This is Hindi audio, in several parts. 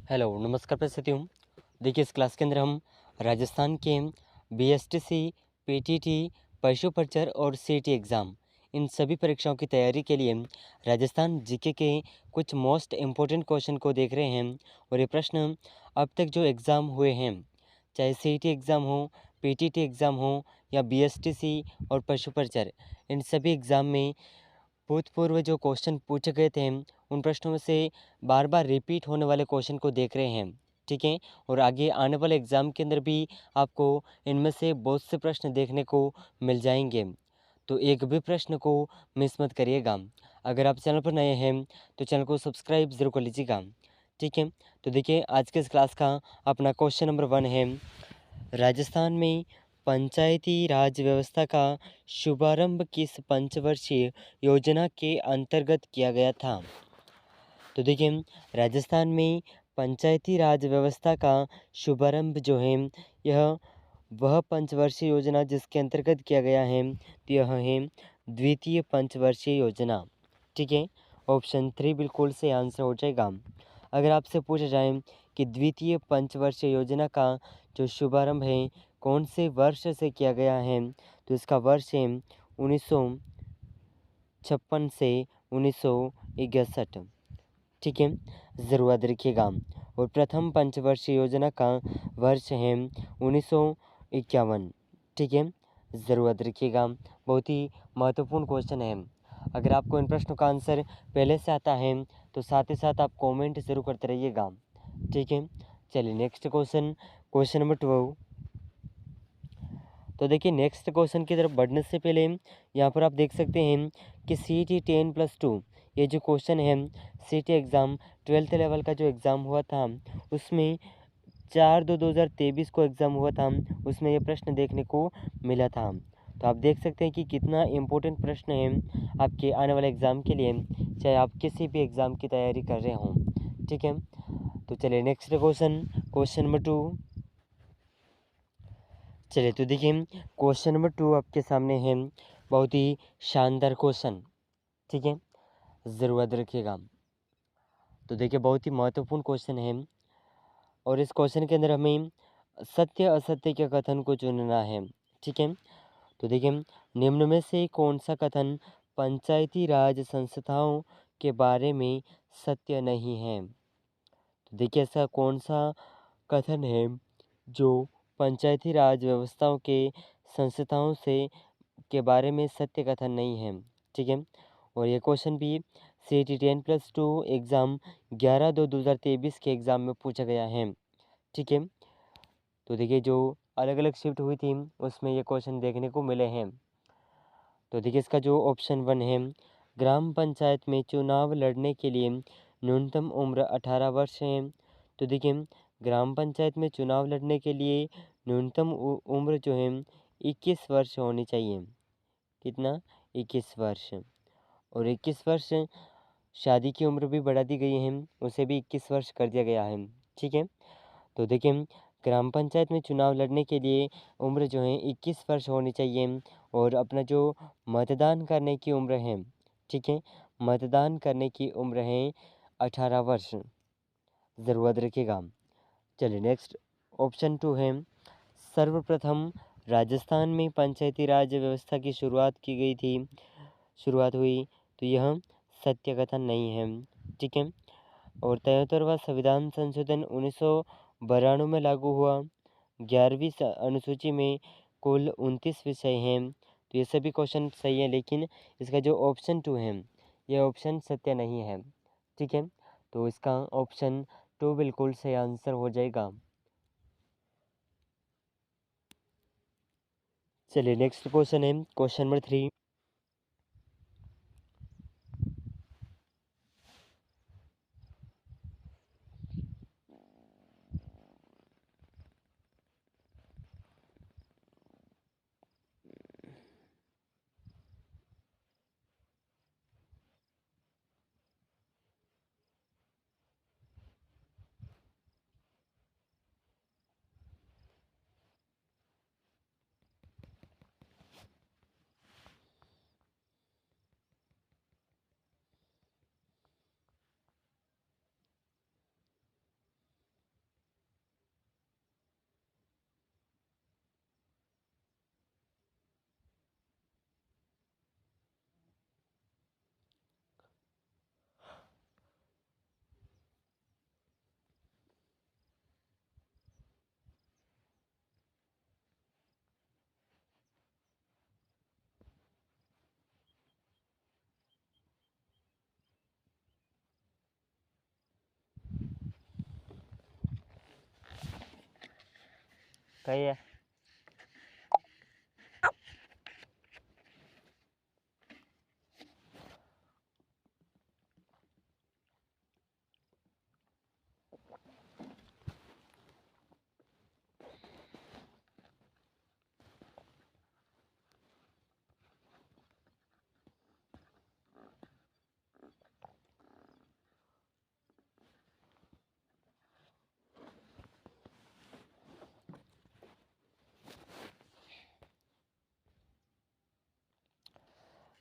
हेलो नमस्कार प्रस्तुतियों। देखिए इस क्लास के अंदर हम राजस्थान के बीएसटीसी, पीटीटी, पशु प्रचार और सीटी एग्ज़ाम इन सभी परीक्षाओं की तैयारी के लिए राजस्थान जीके के कुछ मोस्ट इम्पोर्टेंट क्वेश्चन को देख रहे हैं। और ये प्रश्न अब तक जो एग्ज़ाम हुए हैं, चाहे सीटी एग्ज़ाम हो, पीटीटी एग्ज़ाम हो या बीएसटीसी और पशु प्रचार, इन सभी एग्ज़ाम में भूतपूर्व जो क्वेश्चन पूछे गए थे उन प्रश्नों में से बार बार रिपीट होने वाले क्वेश्चन को देख रहे हैं। ठीक है। और आगे आने वाले एग्ज़ाम के अंदर भी आपको इनमें से बहुत से प्रश्न देखने को मिल जाएंगे, तो एक भी प्रश्न को मिस मत करिएगा। अगर आप चैनल पर नए हैं तो चैनल को सब्सक्राइब ज़रूर कर लीजिएगा। ठीक है। तो देखिए आज के इस क्लास का अपना क्वेश्चन नंबर 1 है, राजस्थान में पंचायती राज व्यवस्था का शुभारंभ किस पंचवर्षीय योजना के अंतर्गत किया गया था? तो देखिए राजस्थान में पंचायती राज व्यवस्था का शुभारंभ जो है यह वह पंचवर्षीय योजना जिसके अंतर्गत किया गया है, तो यह है द्वितीय पंचवर्षीय योजना। ठीक है। ऑप्शन 3 बिल्कुल से आंसर हो जाएगा। अगर आपसे पूछा जाए कि द्वितीय पंचवर्षीय योजना का जो शुभारंभ है कौन से वर्ष से किया गया है, तो इसका वर्ष है 1956 से 1961। ठीक है, ज़रूर याद रखिएगा। और प्रथम पंचवर्षीय योजना का वर्ष है 1951। ठीक है, ज़रूर याद रखिएगा। बहुत ही महत्वपूर्ण क्वेश्चन है। अगर आपको इन प्रश्नों का आंसर पहले से आता है तो साथ ही साथ आप कमेंट ज़रूर करते रहिएगा। ठीक है, चलिए नेक्स्ट क्वेश्चन, क्वेश्चन नंबर 12। तो देखिए नेक्स्ट क्वेश्चन की तरफ बढ़ने से पहले यहाँ पर आप देख सकते हैं कि CET 10+2 ये जो क्वेश्चन है, CET एग्ज़ाम 12th लेवल का जो एग्ज़ाम हुआ था उसमें 4/2/2023 को एग्ज़ाम हुआ था, उसमें ये प्रश्न देखने को मिला था। तो आप देख सकते हैं कि कितना इम्पोर्टेंट प्रश्न है आपके आने वाले एग्ज़ाम के लिए, चाहे आप किसी भी एग्ज़ाम की तैयारी कर रहे हों। ठीक है, तो चलिए नेक्स्ट क्वेश्चन, क्वेश्चन नंबर 2। चलिए तो देखिए क्वेश्चन नंबर 2 आपके सामने है, बहुत ही शानदार क्वेश्चन। ठीक है, ज़रूर याद रखिएगा। तो देखिए बहुत ही महत्वपूर्ण क्वेश्चन है और इस क्वेश्चन के अंदर हमें सत्य असत्य के कथन को चुनना है। ठीक है, तो देखिए निम्न में से कौन सा कथन पंचायती राज संस्थाओं के बारे में सत्य नहीं है? तो देखिए ऐसा कौन सा कथन है जो पंचायती राज व्यवस्थाओं के संस्थाओं से के बारे में सत्य कथन नहीं है? ठीक है, और ये क्वेश्चन भी CET 10+2 एग्ज़ाम 11/2/2023 के एग्ज़ाम में पूछा गया है। ठीक है, तो देखिए जो अलग अलग शिफ्ट हुई थी उसमें ये क्वेश्चन देखने को मिले हैं। तो देखिए इसका जो ऑप्शन 1 है, ग्राम पंचायत में चुनाव लड़ने के लिए न्यूनतम उम्र 18 वर्ष है। तो देखिए ग्राम पंचायत में चुनाव लड़ने के लिए न्यूनतम उम्र जो है 21 वर्ष होनी चाहिए। कितना? 21 वर्ष। और 21 वर्ष शादी की उम्र भी बढ़ा दी गई है, उसे भी 21 वर्ष कर दिया गया है। ठीक है, तो देखिए ग्राम पंचायत में चुनाव लड़ने के लिए उम्र जो है 21 वर्ष होनी चाहिए। और अपना जो मतदान करने की उम्र है, ठीक है, मतदान करने की उम्र है 18 वर्ष। ज़रूर याद रखिएगा। चलिए नेक्स्ट, ऑप्शन 2 है, सर्वप्रथम राजस्थान में पंचायती राज व्यवस्था की शुरुआत हुई, तो यह सत्य कथन नहीं है। ठीक है, और 73वां संविधान संशोधन 1992 में लागू हुआ। 11वीं अनुसूची में कुल 29 विषय हैं, तो ये सभी क्वेश्चन सही है, लेकिन इसका जो ऑप्शन 2 है यह ऑप्शन सत्य नहीं है। ठीक है, तो इसका ऑप्शन 2 बिल्कुल सही आंसर हो जाएगा। चलिए नेक्स्ट क्वेश्चन है, क्वेश्चन नंबर 3। कही है।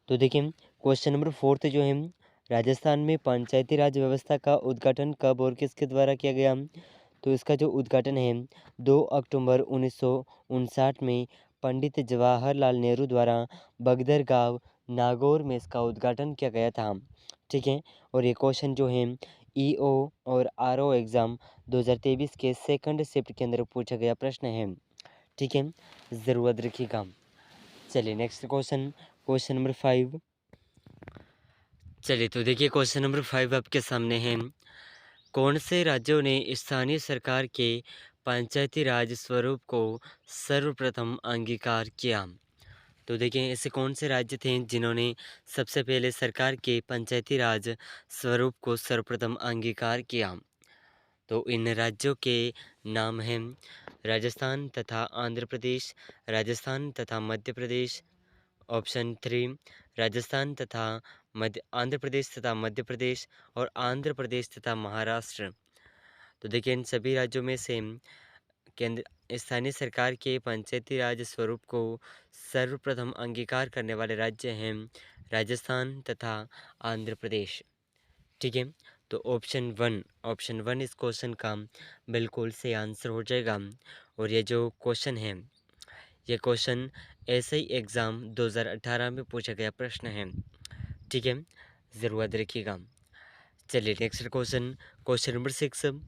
तो देखिए क्वेश्चन नंबर 4 जो है, राजस्थान में पंचायती राज व्यवस्था का उद्घाटन कब और किसके द्वारा किया गया? तो इसका जो उद्घाटन है 2 अक्टूबर 1959 में पंडित जवाहरलाल नेहरू द्वारा बगदर गांव नागौर में इसका उद्घाटन किया गया था। ठीक है, और ये क्वेश्चन जो है ईओ और आरओ एग्ज़ाम 2023 के सेकंड शिफ्ट के अंदर पूछा गया प्रश्न है। ठीक है, ज़रूरत रखिएगा। चलिए नेक्स्ट क्वेश्चन, क्वेश्चन नंबर 5। चलिए तो देखिए क्वेश्चन नंबर 5 आपके सामने है। कौन से राज्यों ने स्थानीय सरकार के पंचायती राज स्वरूप को सर्वप्रथम अंगीकार किया? तो देखिए ऐसे कौन से राज्य थे जिन्होंने सबसे पहले सरकार के पंचायती राज स्वरूप को सर्वप्रथम अंगीकार किया? तो इन राज्यों के नाम हैं राजस्थान तथा आंध्र प्रदेश, राजस्थान तथा मध्य प्रदेश। ऑप्शन 3 राजस्थान तथा आंध्र प्रदेश तथा मध्य प्रदेश और आंध्र प्रदेश तथा महाराष्ट्र। तो देखिए इन सभी राज्यों में से केंद्र स्थानीय सरकार के पंचायती राज स्वरूप को सर्वप्रथम अंगीकार करने वाले राज्य हैं राजस्थान तथा आंध्र प्रदेश। ठीक है, तो ऑप्शन वन इस क्वेश्चन का बिल्कुल से आंसर हो जाएगा। और ये जो क्वेश्चन है, ये क्वेश्चन ऐसे ही एग्ज़ाम 2018 में पूछा गया प्रश्न है। ठीक है, ज़रूर रखिएगा। चलिए नेक्स्ट क्वेश्चन, क्वेश्चन नंबर 6।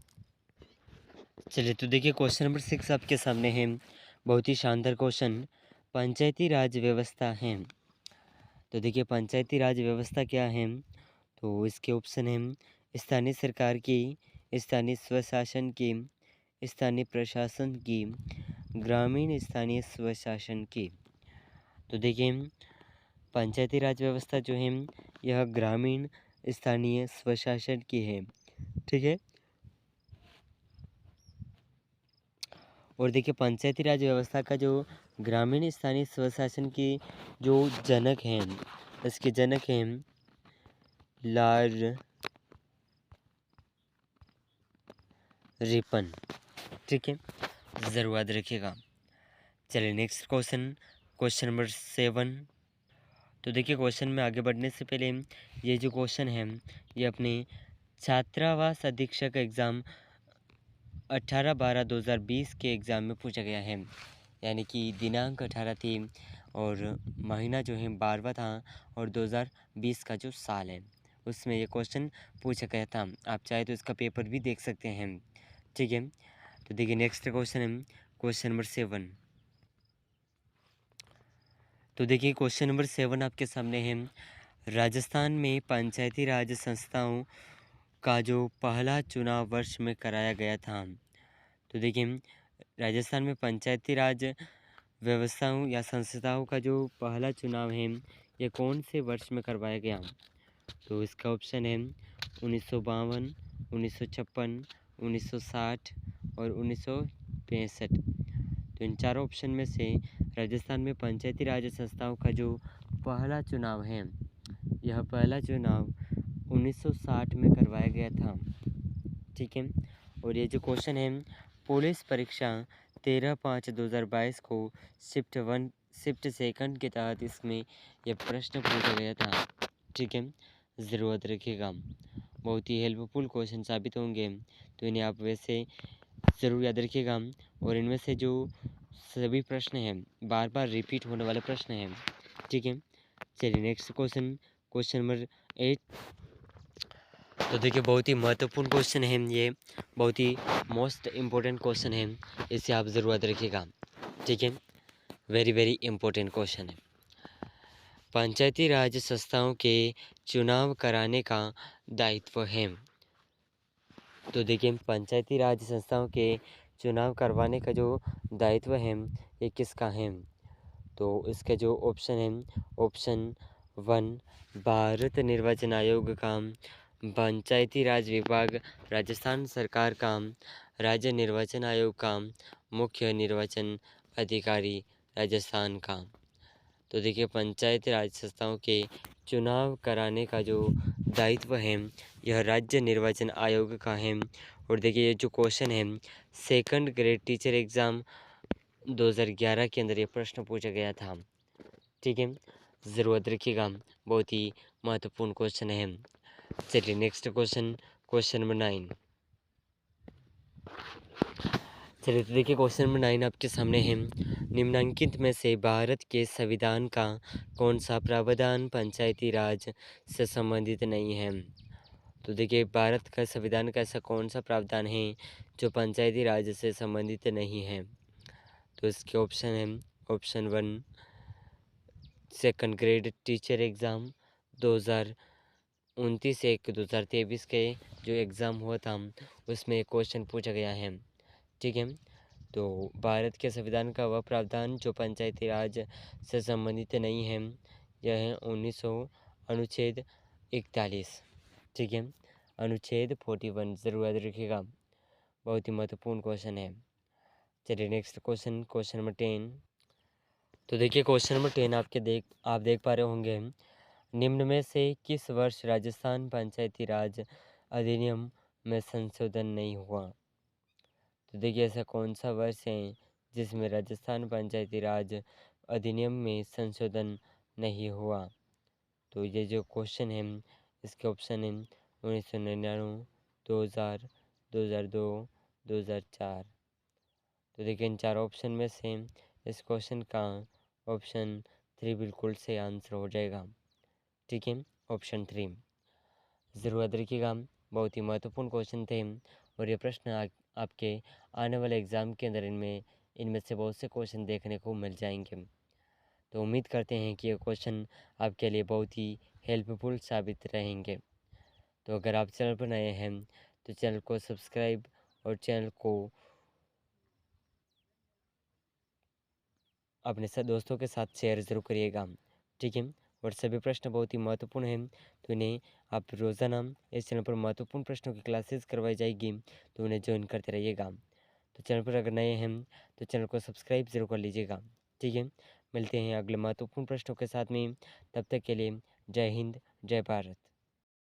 चलिए तो देखिए क्वेश्चन नंबर 6 आपके सामने है। बहुत ही शानदार क्वेश्चन, पंचायती राज व्यवस्था है। तो देखिए पंचायती राज व्यवस्था क्या है? तो इसके ऑप्शन हैं स्थानीय सरकार की, स्थानीय स्वशासन की, स्थानीय प्रशासन की, ग्रामीण स्थानीय स्वशासन की। तो देखिए पंचायती राज व्यवस्था जो है यह ग्रामीण स्थानीय स्वशासन की है। ठीक है, और देखिए पंचायती राज व्यवस्था का जो ग्रामीण स्थानीय स्वशासन की जो जनक हैं, इसके जनक हैं लॉर्ड रिपन। ठीक है, ज़रूर याद रखिएगा। चलिए नेक्स्ट क्वेश्चन, क्वेश्चन नंबर 7। तो देखिए क्वेश्चन में आगे बढ़ने से पहले ये जो क्वेश्चन है ये अपने छात्रावास अधीक्षक एग्ज़ाम 18/12/2020 के एग्ज़ाम में पूछा गया है। यानी कि दिनांक 18 थी और महीना जो है 12वां था और 2020 का जो साल है उसमें ये क्वेश्चन पूछा गया था। आप चाहे तो इसका पेपर भी देख सकते हैं। ठीक है, तो देखिए नेक्स्ट क्वेश्चन है क्वेश्चन नंबर 7। तो देखिए क्वेश्चन नंबर 7 आपके सामने है। राजस्थान में पंचायती राज संस्थाओं का जो पहला चुनाव वर्ष में कराया गया था। तो देखिए राजस्थान में पंचायती राज व्यवस्थाओं या संस्थाओं का जो पहला चुनाव है ये कौन से वर्ष में करवाया गया? तो इसका ऑप्शन है 1952, 1956, 1960 और 1965। तो इन चारों ऑप्शन में से राजस्थान में पंचायती राज संस्थाओं का जो पहला चुनाव है यह पहला चुनाव 1960 में करवाया गया था। ठीक है, और ये जो क्वेश्चन है पुलिस परीक्षा 13/5/2022 को शिफ्ट सेकंड के तहत इसमें यह प्रश्न पूछा गया था। ठीक है, ज़रूरत रखिएगा, बहुत ही हेल्पफुल क्वेश्चन साबित होंगे, तो इन्हें आप वैसे ज़रूर याद रखिएगा। और इनमें से जो सभी प्रश्न हैं बार बार रिपीट होने वाले प्रश्न हैं। ठीक है, चलिए नेक्स्ट क्वेश्चन, क्वेश्चन नंबर 8। तो देखिए बहुत ही महत्वपूर्ण क्वेश्चन है, ये बहुत ही मोस्ट इम्पोर्टेंट क्वेश्चन है, इसे आप ज़रूर याद रखिएगा। ठीक है, वेरी वेरी इम्पोर्टेंट क्वेश्चन है। पंचायती राज संस्थाओं के चुनाव कराने का दायित्व है। तो देखिए पंचायती राज संस्थाओं के चुनाव करवाने का जो दायित्व है ये किसका है? तो इसके जो ऑप्शन है, ऑप्शन 1 भारत निर्वाचन आयोग का, पंचायती राज विभाग राजस्थान सरकार का, राज्य निर्वाचन आयोग का, मुख्य निर्वाचन अधिकारी राजस्थान का। तो देखिए पंचायत राज संस्थाओं के चुनाव कराने का जो दायित्व है यह राज्य निर्वाचन आयोग का है। और देखिए ये जो क्वेश्चन है सेकंड ग्रेड टीचर एग्ज़ाम 2011 के अंदर ये प्रश्न पूछा गया था। ठीक है, ज़रूरत रखिएगा, बहुत ही महत्वपूर्ण क्वेश्चन है। चलिए नेक्स्ट क्वेश्चन, क्वेश्चन नंबर 9। चलिए तो देखिए क्वेश्चन नंबर 9 आपके सामने है। निम्नलिखित में से भारत के संविधान का कौन सा प्रावधान पंचायती राज से संबंधित नहीं है? तो देखिए भारत का संविधान का ऐसा कौन सा प्रावधान है जो पंचायती राज से संबंधित नहीं है? तो इसके ऑप्शन है, option 1 second grade teacher exam 2029-1-2023 के जो एग्ज़ाम हुआ था उसमें क्वेश्चन पूछा गया है। ठीक है, तो भारत के संविधान का वह प्रावधान जो पंचायती राज से संबंधित नहीं है यह है 1900 अनुच्छेद 41। ठीक है, अनुच्छेद 41 ज़रूर याद रखिएगा, बहुत ही महत्वपूर्ण क्वेश्चन है। चलिए नेक्स्ट क्वेश्चन, क्वेश्चन नंबर 10। तो देखिए क्वेश्चन नंबर 10 आप देख पा रहे होंगे, निम्न में से किस वर्ष राजस्थान पंचायती राज अधिनियम में संशोधन नहीं हुआ? तो देखिए ऐसा कौन सा वर्ष है जिसमें राजस्थान पंचायती राज अधिनियम में संशोधन नहीं हुआ? तो ये जो क्वेश्चन है इसके ऑप्शन है 1999, 2000, 2002, 2004। तो देखिए इन चार ऑप्शन में से इस क्वेश्चन का ऑप्शन 3 बिल्कुल सही आंसर हो जाएगा। ठीक है, ऑप्शन 3 ज़रूर याद रखिएगा, बहुत ही महत्वपूर्ण क्वेश्चन थे। और ये प्रश्न आपके आने वाले एग्ज़ाम के अंदर इनमें से बहुत से क्वेश्चन देखने को मिल जाएंगे। तो उम्मीद करते हैं कि ये क्वेश्चन आपके लिए बहुत ही हेल्पफुल साबित रहेंगे। तो अगर आप चैनल पर नए हैं तो चैनल को सब्सक्राइब और चैनल को अपने दोस्तों के साथ शेयर ज़रूर करिएगा। ठीक है, और सभी प्रश्न बहुत ही महत्वपूर्ण हैं, तो इन्हें आप रोज़ाना इस चैनल पर महत्वपूर्ण प्रश्नों की क्लासेस करवाई जाएगी, तो उन्हें ज्वाइन करते रहिएगा। तो चैनल पर अगर नए हैं तो चैनल को सब्सक्राइब ज़रूर कर लीजिएगा। ठीक है, मिलते हैं अगले महत्वपूर्ण प्रश्नों के साथ में, तब तक के लिए जय हिंद, जय भारत।